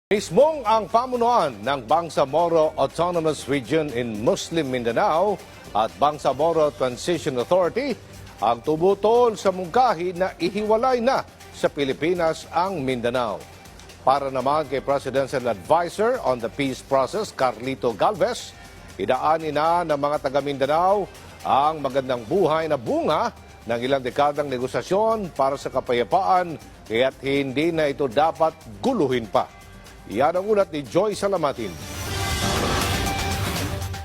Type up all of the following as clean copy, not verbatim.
Mismong ang pamunuan ng Bangsamoro Autonomous Region in Muslim Mindanao at Bangsamoro Transition Authority ang tumutol sa mungkahi na ihiwalay na sa Pilipinas ang Mindanao. Para naman kay Presidential Advisor on the Peace Process, Carlito Galvez, idaanin na ng mga taga Mindanao ang magandang buhay na bunga ng ilang dekadang negosasyon para sa kapayapaan, kaya't hindi na ito dapat guluhin pa. Yan ang ulat ni Joy Salamatin.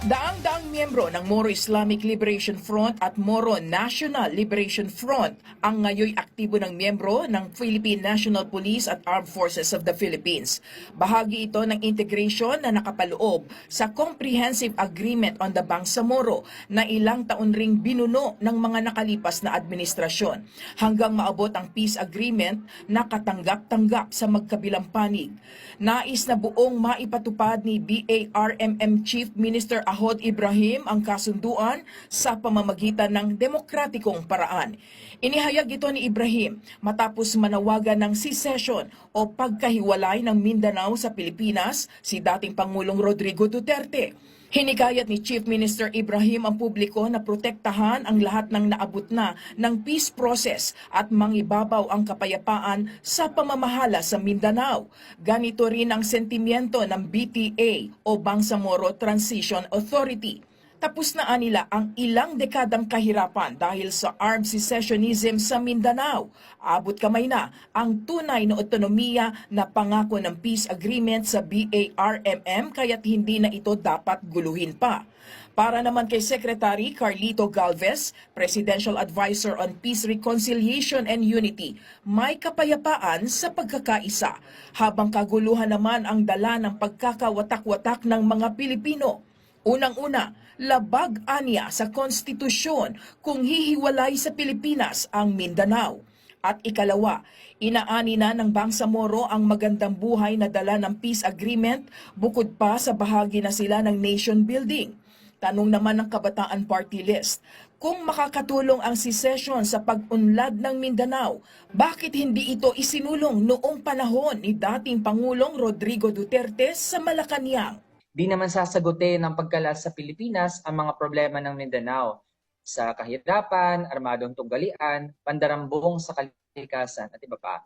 Daang-daang miyembro ng Moro Islamic Liberation Front at Moro National Liberation Front ang ngayoy aktibo ng miyembro ng Philippine National Police at Armed Forces of the Philippines. Bahagi ito ng integration na nakapaloob sa Comprehensive Agreement on the Bangsamoro na ilang taon ring binuno ng mga nakalipas na administrasyon hanggang maabot ang peace agreement na katanggap-tanggap sa magkabilang panig. Nais na buong maipatupad ni BARMM Chief Minister Ahod Ibrahim ang kasunduan sa pamamagitan ng demokratikong paraan. Inihayag ito ni Ibrahim matapos manawagan ng secession o pagkahiwalay ng Mindanao sa Pilipinas si dating Pangulong Rodrigo Duterte. Hinikayat ni Chief Minister Ibrahim ang publiko na protektahan ang lahat ng naabot na ng peace process at mangibabaw ang kapayapaan sa pamamahala sa Mindanao. Ganito rin ang sentimiento ng BTA o Bangsamoro Transition Authority. Tapos na nila ang ilang dekadang kahirapan dahil sa armed secessionism sa Mindanao. Abot kamay na ang tunay na otonomiya na pangako ng peace agreement sa BARMM kaya't hindi na ito dapat guluhin pa. Para naman kay Secretary Carlito Galvez, Presidential Advisor on Peace, Reconciliation and Unity, may kapayapaan sa pagkakaisa, habang kaguluhan naman ang dala ng pagkakawatak-watak ng mga Pilipino. Unang-una, labag anya sa konstitusyon kung hihiwalay sa Pilipinas ang Mindanao. At ikalawa, inaani na ng Bangsamoro ang magandang buhay na dala ng peace agreement bukod pa sa bahagi na sila ng nation building. Tanong naman ng Kabataan Party List, kung makakatulong ang secession sa pag-unlad ng Mindanao, bakit hindi ito isinulong noong panahon ni dating Pangulong Rodrigo Duterte sa Malacanang? Di naman sasagutin ng pagkalas sa Pilipinas ang mga problema ng Mindanao sa kahirapan, armadong tunggalian, pandarambong sa kalikasan at iba pa.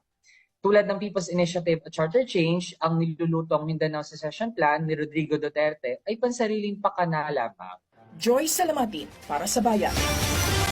Tulad ng People's Initiative at Charter Change, ang nilulutong Mindanao Secession Plan ni Rodrigo Duterte ay pansariling pakana lamang. Joy Salamatin para sa Bayan.